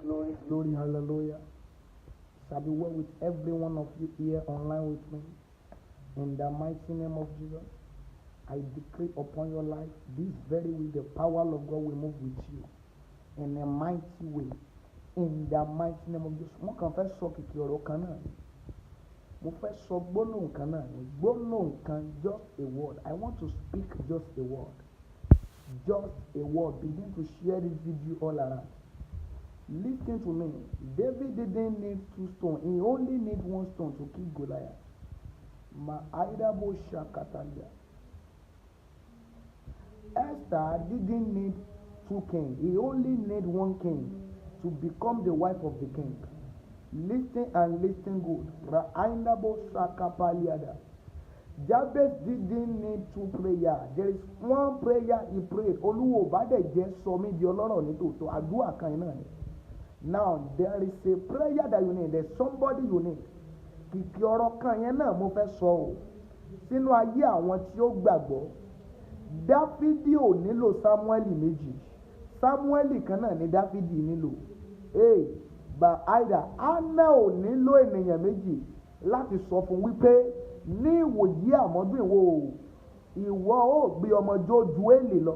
glory, hallelujah. Shall be well with every one of you here online with me. In the mighty name of Jesus, I decree upon your life this very week the power of God will move with you in a mighty way. In the mighty name of Jesus. Mo kàn fẹ́ sọ kìkì ọ̀rọ̀ kan náà ni. Mo fẹ́ sọ gbólóhùn kan náà ni. Gbólóhùn kan, just a word. I want to speak just a word. Just a word. Begin to share this video all around. Listen to me. David didn't need 2 stones. He only need 1 stone to kill Goliath. Ma'aidabo Shakatalia. Esther didn't need 2 kings. He only need 1 king to become the wife of the king. Listen and listen good. Ra'ainabo Shakapaliada. Jabez didn't need 2 prayers. There is 1 prayer he prayed. Olúwo bá dẹ̀ jẹ́ sọ mí di ọlọ́rọ̀ nítòótọ́. Àdúrà kan náà ni. Now there is a prayer that you need. There's somebody you need. Kìkì ọ̀rọ̀ kan yẹn náà mo fẹ́ sọ o. Sínú ayé àwọn tí ó gbàgbọ́. Dáfídì ò nílò Sámúẹ́lì méjì. Sámúẹ́lì kan náà ni Dáfídì nílò. Àìdá Áná ò nílò ènìyàn méjì láti sọ fún wípé ní ìwòyí àmọ́dún ìwọ ó gbé ọmọ jó ju èlé lọ.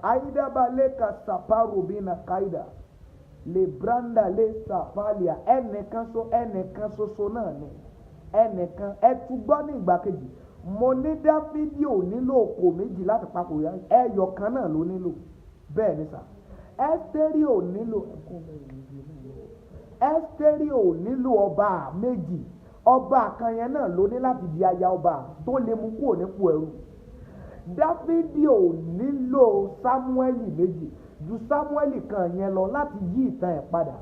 Àìdá balẹ̀ ka sàpárò bí na káìdá. Le branda le safalia ẹnìkan ṣoṣo náà ni ẹnìkan ẹtúgbọ́ ní ìgbà kejì mo ní Dáfídì ò nílò òkò méjì láti papò ẹyọ kan náà ló nílò bẹ́ẹ̀ ni sà. Ẹ́sítérì ò nílò ọba méjì ọba kan yẹn náà ló ní láti di aya ọba tó lè mú kúrò nípò ẹrú. Dáfídì ò nílò Sámúẹ́lì méjì ju Sámúẹ́lì kan yẹn lọ láti yí ìtàn ẹ̀ padà.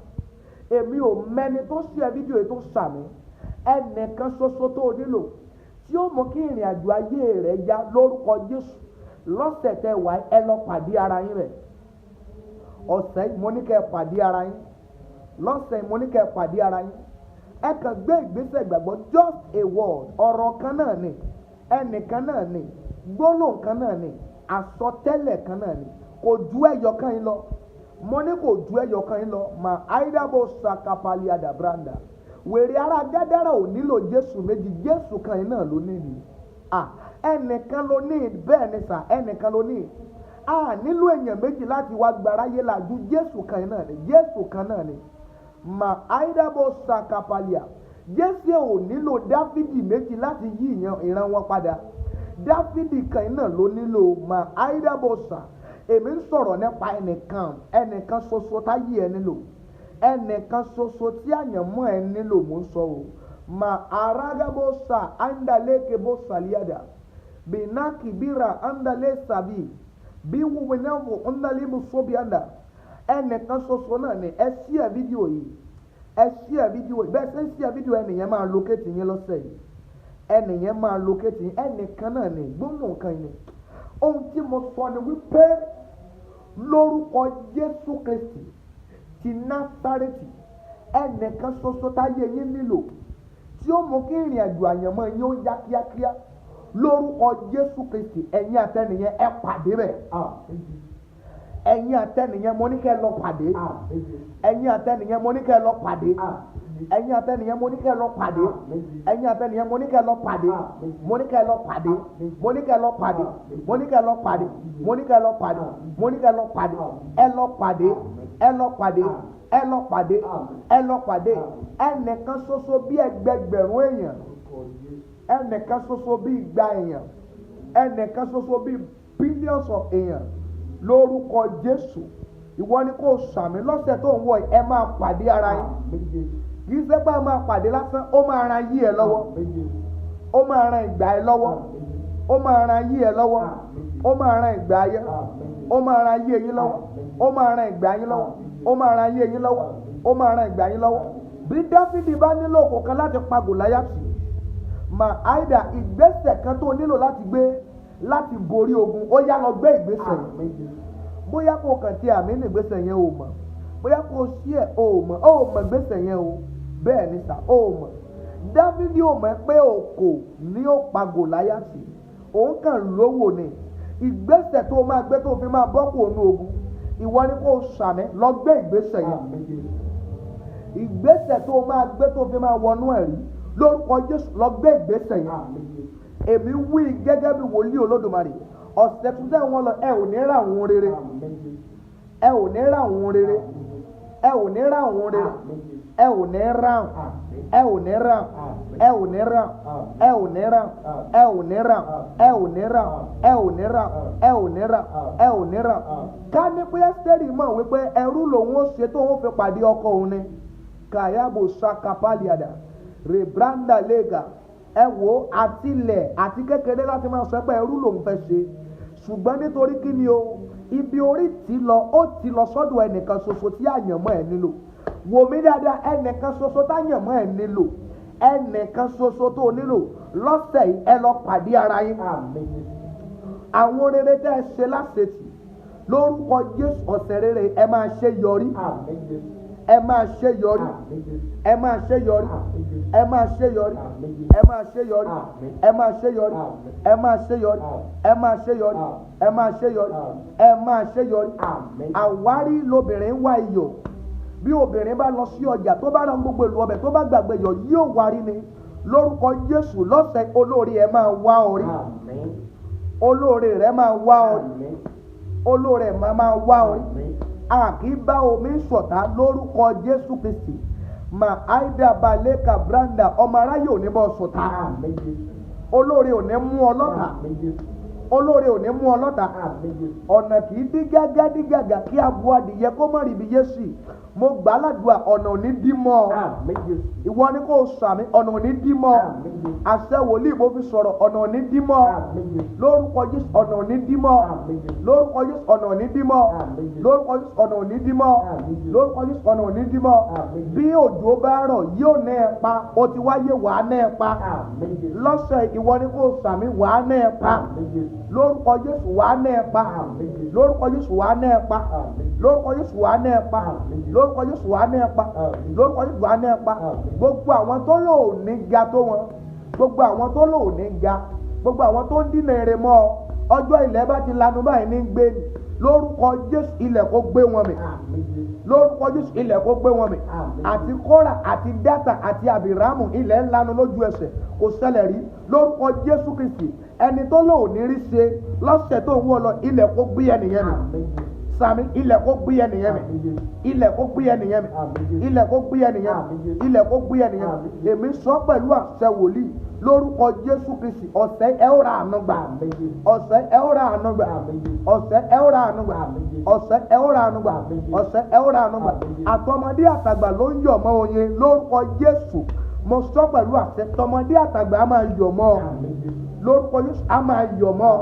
Èmi ò mẹ́ni tó ṣe fídíò yìí tó sàmì ẹnìkan ṣoṣo tó nílò tí ó mú kí ìrìn àjò ayé rẹ̀ yá lórúkọ Jésù. Lọ́sẹ̀ tẹ wá ẹ lọ pàdé ara yín rẹ̀. Ọ̀sẹ̀ yìí mo ní kẹ́ ẹ pàdé ara yín. Lọ́sẹ̀ yìí mo ní kẹ́ ẹ pàdé ara yín. Ẹ kàn gbé ìgbésẹ̀ ìgbàgbọ́ just a word ọ̀rọ̀ kan náà ni ẹnìkan náà ni gbólóhùn kan náà ni àsọtẹ́lẹ̀ kan náà ni. Kò ju ẹyọ kan yín lọ. Mo ní kò ju ẹyọ kan yín lọ. Àìdàbò Sakapali Adabranda. Wèrè ara Gádárà ò nílò Jésù méjì. Jésù kan yín náà ló nílò. Ẹnìkan ló ní bẹ́ẹ̀ ni sà ẹnìkan ló ní. Nílò èèyàn méjì láti wá gbàráyé là ju Jésù kan yín náà ni. Jésù kan náà ni. Àìdàbò Sakapalia. Jésù ò nílò Dáfídì méjì láti yí ìran wọn padà. Dáfídì kan yín náà ló nílò. Àìdàbò Sa. Èmi ń sọ̀rọ̀ nípa ẹnìkan ṣoṣo táyé ẹ nílò ẹnìkan ṣoṣo tí àyànmọ́ ẹ nílò mò ń sọ o. Aragabo sa andaleke bo saliada binaki bira andale sabi bí wuwinavo andalimu sobi anda ẹnìkan ṣoṣo náà ni ẹ share fídíò yìí bẹ́ẹ̀ ṣe ń share fídíò ẹnìyẹn máa locate yín lọ́sẹ̀ yìí ẹnìyẹn máa locate yín ẹnìkan náà ni gbóhùn kan yìí ohun tí mo sọ ni wípé lórúkọ Jésù Kristi ti Násárẹ́tì ẹnìkan ṣoṣo táyé yín nílò tí ó mú kí ìrìn àjò àyànmọ́ yín ó yá kíákíá lórúkọ Jésù Kristi ẹ̀yin àtẹnìyẹn ẹ pàdé rẹ̀ ẹ̀yin àtẹnìyẹn mo ní kẹ́ lọ pàdé ẹ̀yin àtẹnìyẹn mo ní kẹ́ lọ pàdé ẹ̀yin àtẹnìyẹn mo ní kẹ́ lọ pàdé ẹ̀yin àtẹnìyẹn mo ní kẹ́ lọ pàdé mo ní kẹ́ lọ pàdé mo ní kẹ́ lọ pàdé mo ní kẹ́ lọ pàdé mo ní kẹ́ lọ pàdé mo ní kẹ́ lọ pàdé ẹ lọ pàdé ẹ lọ pàdé ẹ lọ pàdé ẹ lọ pàdé ẹnìkan ṣoṣo bí ẹgbẹgbẹ̀rún èèyàn ẹnìkan ṣoṣo bí igba èèyàn ẹnìkan ṣoṣo bí billions of èèyàn lórúkọ Jésù ìwọ ni kò sàmì lọ́sẹ̀ tó ń wọ̀ ẹ máa pàdé ara yín kì í ṣe pé ẹ máa pàdé lásán ó máa ran yí ẹ lọ́wọ́ ó máa ran ìgbà ẹ lọ́wọ́ ó máa ran yí ẹ lọ́wọ́ ó máa ran ìgbà ayé ó máa ran yí ẹ̀yin lọ́wọ́ ó máa ran ìgbà yín lọ́wọ́ ó máa ran yí ẹ̀yin lọ́wọ́ ó máa ran ìgbà yín lọ́wọ́. Bí Dáfídì bá nílò òkò kan láti pa Gòláyátì àìdá ìgbésẹ̀ kan tó nílò láti gbé láti borí ogun ó yá lọ gbé ìgbésẹ̀ yẹn bóyá kò kàn tí àmì ní ìgbésẹ̀ yẹn ò mọ̀ bóyá kò sí ẹ̀ ò mọ̀ ìgbésẹ̀ yẹn o bẹ́ẹ̀ ni sà ó mọ̀. Dáfídì ò mọ̀ pé òkò ni ó pa Gòláyátì òun kàn lówó ni ìgbésẹ̀ tó máa gbé tó fi máa bọ́ kúrò ní ogun ìwọ ni kò sàmì lọ gbé ìgbésẹ̀ yẹn. Ìgbésẹ̀ tó máa gbé tó fi máa wọnú ẹ̀rí lórúkọ Jésù lọ gbé ìgbésẹ̀ yẹn. Èmi wí gẹ́gẹ́ bí wòlíì Olódùmarè ọ̀sẹ̀ tó dẹ̀ wọ́n lọ ẹ ò ní rà àwọn rere, ẹ ò ní rà àwọn rere, ẹ ò ní rà àwọn rere, ẹ ò ní rà, ẹ ò ní rà, ẹ ò ní rà, ẹ ò ní rà, ẹ ò ní rà, ẹ ò ní rà, ẹ ò ní rà, ẹ ò ní rà, ẹ ò ní rà. Ká ní pé Ẹ́sítérì mọ̀ wípé ẹrú lòun ó ṣe tó ń fi pàdé ọkọ òun ni. Kàyábò sakapaliada rebranda lega ẹ wo àtilẹ̀ àti kékeré láti máa sọ pé ẹrú lòun fẹ́ ṣe, ṣùgbọ́n nítorí kí ni o ibi orí ti lọ ó ti lọ sọ́dọ̀ ẹnìkan ṣoṣo tí àyànmọ́ ẹ̀ nílò. Wò mí dáadáa, ẹnìkan ṣoṣo táyànmọ́ ẹ̀ nílò, ẹnìkan ṣoṣo tó nílò lọ́sẹ̀ yìí ẹ lọ pàdé ara yín. Àwọn rere tẹ́ ẹ ṣe láṣetì lórúkọ Jésù ọ̀sẹ̀ rere ẹ máa ṣe yọrí. Ẹ máa ṣe yọrí, ẹ máa ṣe yọrí, ẹ máa ṣe yọrí, ẹ máa ṣe yọrí, ẹ máa ṣe yọrí, ẹ máa ṣe yọrí, ẹ máa ṣe yọrí, ẹ máa ṣe yọrí, ẹ máa ṣe yọrí. Àwárí lobìnrin wá iyọ̀. Bí obìnrin bá lọ sí ọjà tó bá ra gbogbo èlò ọbẹ̀ tó bá gbàgbé iyọ̀ yóò wárí ni. Lórúkọ Jésù lọ́sẹ̀ olóore ẹ máa wá orí, olóore rẹ máa wá orí, olóore ẹ máa wá orí. A kì í bá omi ṣọ̀tá lórúkọ Jésù Kristi. Mà áìdá balẹ̀ kàbranda ọmọ aráyé ò ní bọ́ ṣọ̀tá. Olóore ò ní mú ọ lọ́tà. Olóore ò ní mú ọ lọ́tà. Ọ̀nà kì í dí gágá kí abo adìyẹ kó mọ̀ ríbi Jésù. Mo gbà ládùúgbà ọ̀nà ò ní dí mọ́ ọ. Ìwọ ni kò sàmì ọ̀nà ò ní dí mọ́ ọ. Àṣẹ wòlíì mo fi sọ̀rọ̀ ọ̀nà ò ní dí mọ́ ọ. Lórúkọ Jésù ọ̀nà ò ní dí mọ́ ọ. Lórúkọ Jésù ọ̀nà ò ní dí mọ́ ọ. Lórúkọ Jésù ọ̀nà ò ní dí mọ́ ọ. Lórúkọ Jésù ọ̀nà ò ní dí mọ́ ọ. Bí òjò bá rọ̀ yóò ná ẹ pa, o ti wáyé wàá ná ẹ pa. Lọ́sẹ̀ ìwọ ni kò sàmì wàá ná ẹ pa. Lórúkọ Jésù wàá ná ẹ pa. Lórúkọ Jésù wàá ná ẹ pa. Lórúkọ Jésù wàá ná ẹ pa. Lórúkọ Jésù wàá ná ẹ pa. Lórúkọ Jésù wàá ná ẹ pa. Gbogbo àwọn tó lò ní ga tó wọn, gbogbo àwọn tó lò ní ga, gbogbo àwọn tó ń dínà èrè mọ́ ọ, ọjọ́ ilẹ̀ bá ti lanu báyìí ní gbé ni. Lórúkọ Jésù ilẹ̀ kó gbé wọn mì. Lórúkọ Jésù ilẹ̀ kó gbé wọn mì. Àti Kórà àti Dátà àti Àbìrámù ilẹ̀ ńlanu lójú ẹsẹ̀ kò ṣẹlẹ̀ rí. Lórúkọ Jésù Kristi ẹni tó lò ní rí ṣe lọ́sẹ̀ tó ń wọ̀ lọ ilẹ̀ kó gbé ẹnìyẹn mì. Sàmì ilẹ̀ kó gbé ẹnìyẹn mì. Ilẹ̀ kó gbé ẹnìyẹn mì. Ilẹ̀ kó gbé ẹnìyẹn mì. Ilẹ̀ kó gbé ẹnìyẹn mì. Èmi sọ pẹ̀lú àṣẹ wòlíì lórúkọ Jésù Kristi ọ̀sẹ̀ ẹ ó ra àánú gbà. Ọ̀sẹ̀ ẹ ó ra àánú gbà. Ọ̀sẹ̀ ẹ ó ra àánú gbà. Ọ̀sẹ̀ ẹ ó ra àánú gbà. Ọ̀sẹ̀ ẹ ó ra àánú gbà. Àtọmọdé àtàgbà ló ń yọ̀ mọ́ oyin lórúkọ Jésù. Mo sọ pẹ̀lú àṣẹ tọmọdé àtàgbà á máa yọ̀ mọ́ ọ. Lórúkọ Jésù á máa yọ̀ mọ́ ọ.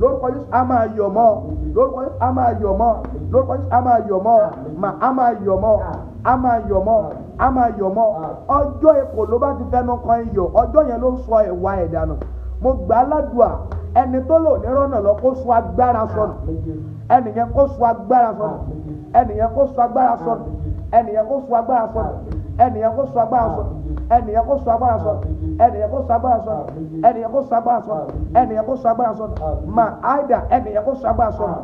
Lórúkọ Jésù á máa yọ̀ mọ́ ọ. Lórúkọ Jésù á máa yọ̀ mọ́ ọ. Lórúkọ Jésù á máa yọ̀ mọ́ ọ. Mà á máa yọ̀ mọ́ ọ. Á máa yọ̀ mọ́ ọ. Á máa yọ̀ mọ́ ọ. Ọjọ́ èkó ló bá ti fẹ́nu kan iyọ̀ ọjọ́ yẹn ló ń sọ ẹ̀wà ẹ̀dànù. Mo gbà á ládùúà ẹni tó lò ní rọ́nà lọ kó sọ agbára sọnù. Ẹnìyẹn kó sọ agbára sọnù. Ẹnìyẹn kó sọ agbára sọnù. Ẹnìyẹn kó sọ agbára sọnù. Ẹnìyẹn kó sọ agbára sọnù. Ẹnìyẹn kó sọ agbára sọnù. Ẹnìyẹn kó sọ agbára sọnù. Ẹnìyẹn kó sọ agbára sọnù. Ẹnìyẹn kó sọ agbára sọnù. Mà áìdá ẹnìyẹn kó sọ agbára sọnù.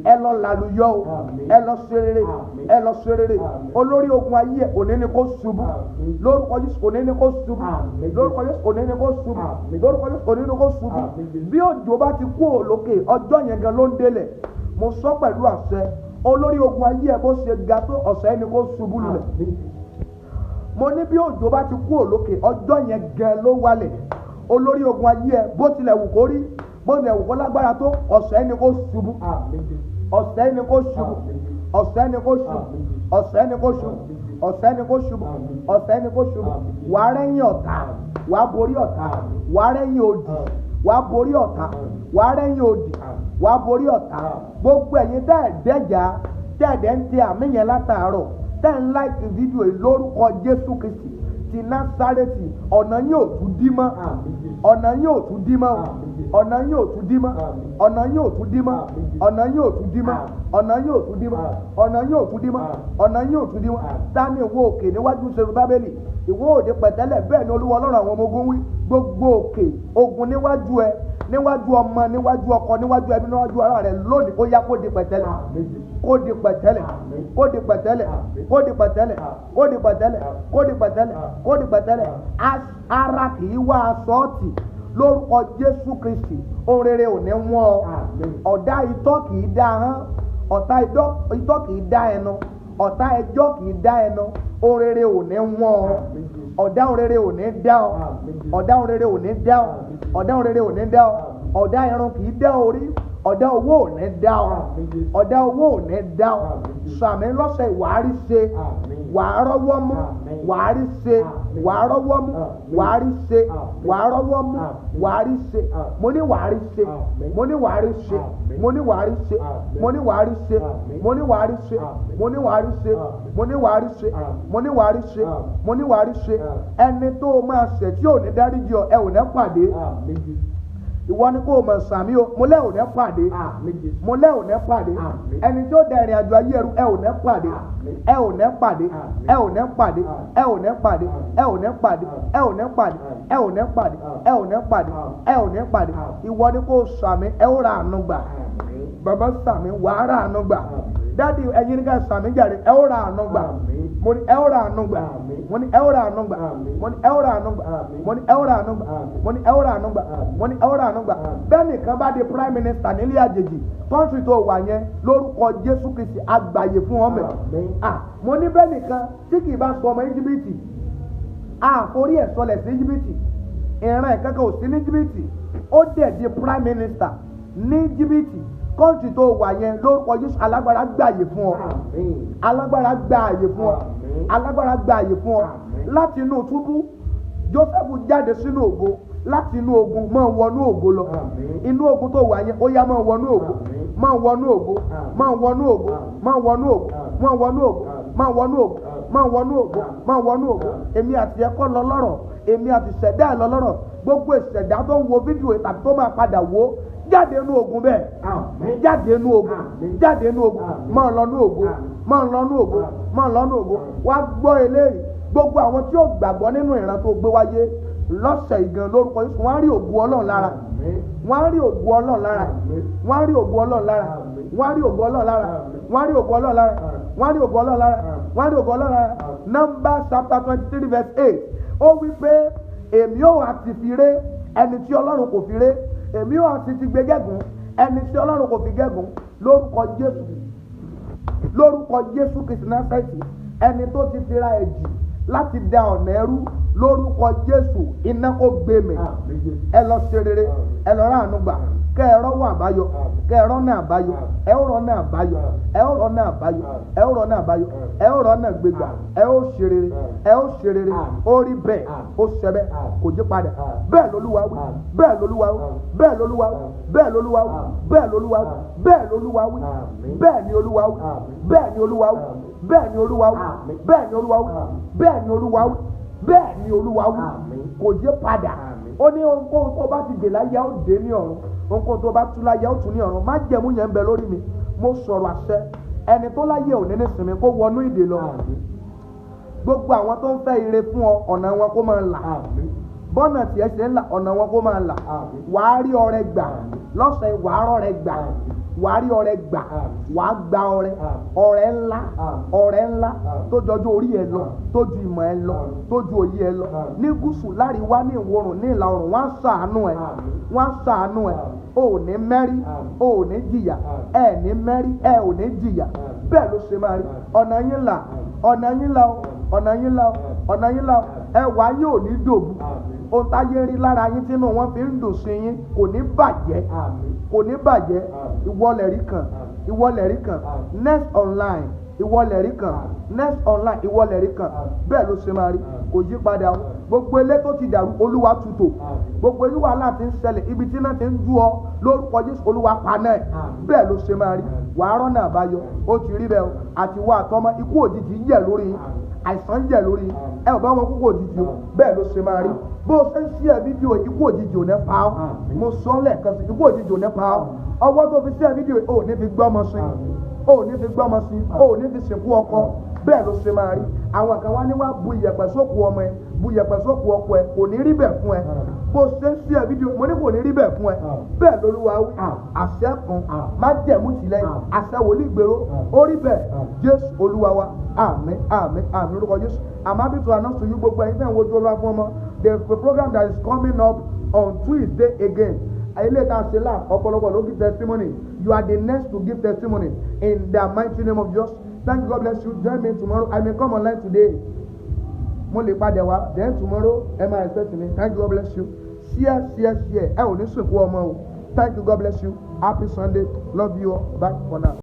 Ẹ lọ làlùyọ o. Ẹ lọ ṣerere. Ẹ lọ ṣerere. Olórí ogun ayé òní ni kó ṣubú. Lórúkọ Jésù òní ni kó ṣubú. Lórúkọ Jésù òní ni kó ṣubú. Lórúkọ Jésù òní ni kó ṣubú. Bí òjò bá ti kú òlókè ọjọ́ yẹn gan ló ń délẹ̀. Mo sọ pẹ̀lú àṣẹ olórí ogun ayé ẹ bó ṣe ga tó ọ̀sẹ̀ ẹni kó ṣubú lulẹ̀. Mo ní bí òjò bá ti kú òlókè ọjọ́ yẹn gan ló wálẹ̀. Olórí ogun ayé ẹ bó tilẹ̀ wù kó rí bó tilẹ̀ wù kó lágbára tó ọ̀sẹ̀ ẹni kó ṣubú. Ọ̀sẹ̀ ẹni kó ṣubú. Ọ̀sẹ̀ ẹni kó ṣubú. Ọ̀sẹ̀ ẹni kó ṣubú. Ọ̀sẹ̀ ẹni kó ṣubú. Ọ̀sẹ̀ ẹni kó ṣubú. Wà á rẹ́yìn ọ̀tá. Wà á borí ọ̀tá. Wà á rẹ́yìn òdì. Wà á borí ọ̀tá. Wà á rẹ́yìn òdì. Wà á borí ọ̀tá. Gbogbo ẹ̀yin tẹ́ẹ̀dẹ́jà tẹ́ẹ̀dẹ́ ń tẹ àmì yẹn látàárọ̀ tẹ́ ń láìkì fídíò yìí lórúkọ Jésù Kristi ti Násárẹ́tì ọ̀nà yín ò tún dí mọ́. Ọ̀nà yín ò tún dí mọ́. Ọ̀nà yín ò tún dí mọ́. Ọ̀nà yín ò tún dí mọ́. Ọ̀nà yín ò tún dí mọ́. Ọ̀nà yín ò tún dí mọ́. Ọ̀nà yín ò tún dí mọ́. Ọ̀nà yín ò tún dí mọ́. Tani ìwọ òkè níwájú Serubábélì ìwọ òde pẹ̀tẹ́lẹ̀ bẹ́ẹ̀ ni Olúwa Ọlọ́run àwọn ọmọ ogun wí gbogbo òkè ogun níwájú ẹ níwájú ọmọ níwájú ọkọ níwájú ẹbí níwájú ara rẹ lónìí ó yá kó di pẹ̀tẹ́lẹ̀ kó di pẹ̀tẹ́lẹ̀ kó di pẹ̀tẹ́lẹ̀ kó di pẹ̀tẹ́lẹ̀ kó di pẹ̀tẹ́lẹ̀ kó di pẹ̀tẹ́lẹ̀ kó di pẹ̀tẹ́lẹ̀ ara kì í wá aṣọ ọ̀tì lórúkọ Jésù Kristi ohun rere ò ní wọ́n ọ ọ̀dá itọ́ kì í dá hán ọ̀tá itọ́ kì í dá ẹnu ọ̀tá ẹjọ́ kì í dá ẹnu ohun rere ò ní wọ́n ọ ọ̀dá ohun rere ò ní dá ọ ọ̀dá ohun rere ò ní dá ọ ọ̀dá ohun rere ò ní dá ọ ọ̀dá irun kì í dá orí ọ̀dá owó ò ní dá ọ ọ̀dá owó ò ní dá ọ sàmì lọ́sẹ̀ wàárí ṣe wàá rọ́wọ́ mú wàárí ṣe wàá rọ́wọ́ mú wàárí ṣe wàá rọ́wọ́ mú wàárí ṣe mo ní wàárí ṣe mo ní wàárí ṣe mo ní wàárí ṣe mo ní wàárí ṣe mo ní wàárí ṣe mo ní wàárí ṣe mo ní wàárí ṣe mo ní wàárí ṣe mo ní wàárí ṣe ẹni tó o máa ṣẹ̀ tí ò ní dáríjì ọ ẹ ò ní pàdé ìwọ ni kò mọ̀ sàmí o mo lẹ́ ò ní pàdé mo lẹ́ ò ní pàdé ẹni tí ó da ìrìn àjò ayé ẹrú ẹ ò ní pàdé ẹ ò ní pàdé ẹ ò ní pàdé ẹ ò ní pàdé ẹ ò ní pàdé ẹ ò ní pàdé ẹ ò ní pàdé ẹ ò ní pàdé ẹ ò ní pàdé ìwọ ni kò sàmí ẹ ó ra àánú gbà bàbá sàmí wàá ra àánú gbà dádì ẹ̀yin ní ká sàmí jàre ẹ ó ra àánú gbà mo ní ẹ ó ra àánú gbà mo ní ẹ ó ra àánú gbà mo ní ẹ ó ra àánú gbà mo ní ẹ ó ra àánú gbà mo ní ẹ ó ra àánú gbà mo ní ẹ ó ra àánú gbà bẹ́ẹ̀ nìkan bá di prime minister nílé àjèjì country tó wà yẹn lórúkọ Jésù Kristi àgbáyé fún ọmọ ẹ mo ní bẹ́ẹ̀ nìkan tí kì í bá sọ ọmọ Íjíbítì àforí ẹ̀ sọlẹ̀ sí Íjíbítì ìran ẹ̀ kankan ò sí ní Íjíbítì ó dẹ̀ di prime minister ní Íjíbítì country tó wà yẹn lórúkọ Jésù alágbára gbààyè fún ọ alágbára gbààyè fún ọ alágbára gbààyè fún ọ láti inú túbú Jósẹ́fù jáde sínú ògo láti inú ogun máa wọnú ògo lọ inú ogun tó wà yẹn ó yá máa wọnú ògo máa wọnú ògo máa wọnú ògo máa wọnú ògo máa wọnú ògo máa wọnú ògo máa wọnú ògo máa wọnú ògo èmi àti ẹ̀kọ́ lọ lọ́rọ̀ èmi àti ìṣẹ̀dá ẹ̀ lọ lọ́rọ̀ gbogbo ìṣẹ̀dá tó ń wo fídíò tàbí tó máa padà wò jáde inú ogun bẹ́ẹ̀ jáde inú ogun jáde inú ogun máa lọ inú ogun máa lọ inú ogun máa lọ inú ogun wá gbọ́ eléyìí gbogbo àwọn tí ó gbàgbọ́ nínú ìran tó gbé wáyé lọ́sẹ̀ ìgan lórúkọ Jésù wọ́n á rí ògùn Ọlọ́run lára wọ́n á rí ògùn Ọlọ́run lára wọ́n á rí ògùn Ọlọ́run lára wọ́n á rí ògùn Ọlọ́run lára wọ́n á rí ògùn Ọlọ́run lára wọ́n á rí ògùn Ọlọ́run lára wọ́n á rí ògùn Ọlọ́run lára Numbers chapter 23 verse 8 ó wí pé èmi ò àti fi ré ẹni tí Ọlọ́run kò fi ré èmi ò àti ti gbé gẹ́gùn ẹni tí Ọlọ́run kò fi gẹ́gùn lórúkọ Jésù Kristi Násárẹ́tì ẹni tó ti fira ẹ̀jì láti da ọ̀nà ẹrú lórúkọ Jésù iná kó gbé mi ẹ lọ ṣe rere ẹ lọ ráàánú gbà kẹ ẹ rọ́wọ́ àbáyọ kẹ ẹ rọ́nà àbáyọ ẹ ó rọ́nà àbáyọ ẹ ó rọ́nà àbáyọ ẹ ó rọ́nà àbáyọ ẹ ó rọ́nà gbégbà ẹ ó ṣe rere ẹ ó ṣe rere ó rí bẹ́ẹ̀ ó ṣẹ bẹ́ẹ̀ kò jí padà bẹ́ẹ̀ lolúwa wí bẹ́ẹ̀ lolúwa wí bẹ́ẹ̀ lolúwa wí bẹ́ẹ̀ lolúwa wí bẹ́ẹ̀ lolúwa wí bẹ́ẹ̀ lolúwa wí bẹ́ẹ̀ ni olúwa wí bẹ́ẹ̀ ni olúwa wí bẹ́ẹ̀ ni olúwa wí bẹ́ẹ̀ ni olúwa wí bẹ́ẹ̀ ni olúwa wí bẹ́ẹ̀ ni olúwa wí kò jí padà ó ní ohunkóhun tó bá ti dè láyé ó dé ní ọ̀run ohunkóhun tó bá tú láyé ó tú ní ọ̀run má jẹ̀mú yẹn ń bẹ lórí mi mo sọ̀rọ̀ àṣẹ ẹni tó láyé ò ní ní sinmi kó wọnú ìdè lọ gbogbo àwọn tó ń fẹ́ ire fún ọ ọ̀nà wọn kó máa là bọ́nà tiẹ̀ ṣe ń là ọ̀nà wọn kó máa là wàá rí ọrẹ gbà lọ́sẹ̀ wàá rọrẹ gbà wàá rí ọrẹ gbà wàá gba ọrẹ ńlá tó jọjú orí ẹ lọ tó ju ìmọ̀ ẹ lọ tó ju òye ẹ lọ ní gúúsù láríwá ní ìwọ̀rùn ní ìlà oòrùn wọ́n á ṣàánú ẹ wọ́n á ṣàánú ẹ o ò ní mẹ́rí o ò ní jìyà ẹ ní mẹ́rí ẹ ò ní jìyà bẹ́ẹ̀ ló ṣe máa rí ọ̀nà yín là ọ̀nà yín là ọ̀nà yín là ọ̀nà yín là ẹwà yóò ní dòbu ohun táyé rí lára yín tínú wọn fi ń dùn sí yín kò ní bàjẹ́ kò ní bàjẹ́ ìwọlẹ̀rí kan next online ìwọlẹ̀rí kan next online ìwọlẹ̀rí kan bẹ́ẹ̀ ló ṣe máa rí kò yí padà gbogbo ilé tó ti dàrú olúwa tutò gbogbo ìlú wàhálà ti ń ṣẹlẹ̀ ibi tí náà ti ń jú ọ lórúkọ Jésù olúwa paná ẹ̀ bẹ́ẹ̀ ló ṣe máa rí wàá rọ́nà àbáyọ ó ti rí bẹ́ẹ̀ o àti wà àtọmọ ikú òjijì ń yẹ̀ lórí yín àìsàn ń yẹ̀ lórí yín ẹ ò bá wọn kúkú òjijì o bẹ́ẹ̀ ló ṣe máa rí bó o ṣe ń ṣí ẹ fídíò ikú òjijì ò ní pa ọ́ mo sọ lẹ́ẹ̀kan sí ikú òjijì ò ní pa ọ́ ọwọ́ tó fi ṣí ẹ fídíò ò ní fi gbọ́mọ sí ò ní fi gbọ́mọ sí ò ní fi sìnkú ọkọ bẹ́ẹ̀ ló ṣe máa rí àwọn kan wá ní wá bu iyẹ̀pẹ̀ sókù ọmọ ẹ bu iyẹ̀pẹ̀ sókù ọkọ ẹ kò ní rí bẹ́ẹ̀ fún ẹ bó ṣe ń ṣe ẹ fídíò mo ní kò ní rí bẹ́ẹ̀ fún ẹ bẹ́ẹ̀ lolúwa wí àṣẹ kan má jẹ̀mú sílẹ̀ àṣẹ wòlíì gbèrò ó rí bẹ́ẹ̀ Jésù olúwa wa àmín àmín àmín lórúkọ Jésù. I'm happy to announce to you gbogbo ẹ̀yin tẹ́ ń wojú olúwa fún ọmọ there is a program that is coming up on Tuesday again. Ilé ìta ṣe là ọ̀pọ̀lọpọ̀ ló give testimony. You are the next to give testimony in the mighty name of Jesus. Thank you, God bless you. Join me tomorrow. I may come online today. Mo lè padà wá. Then tomorrow, ẹ máa expect me. Thank you, God bless you. Share. Ẹ ò ní sìnkú ọmọ o. Thank you, God bless you. Happy Sunday. Love you all. Bye for now.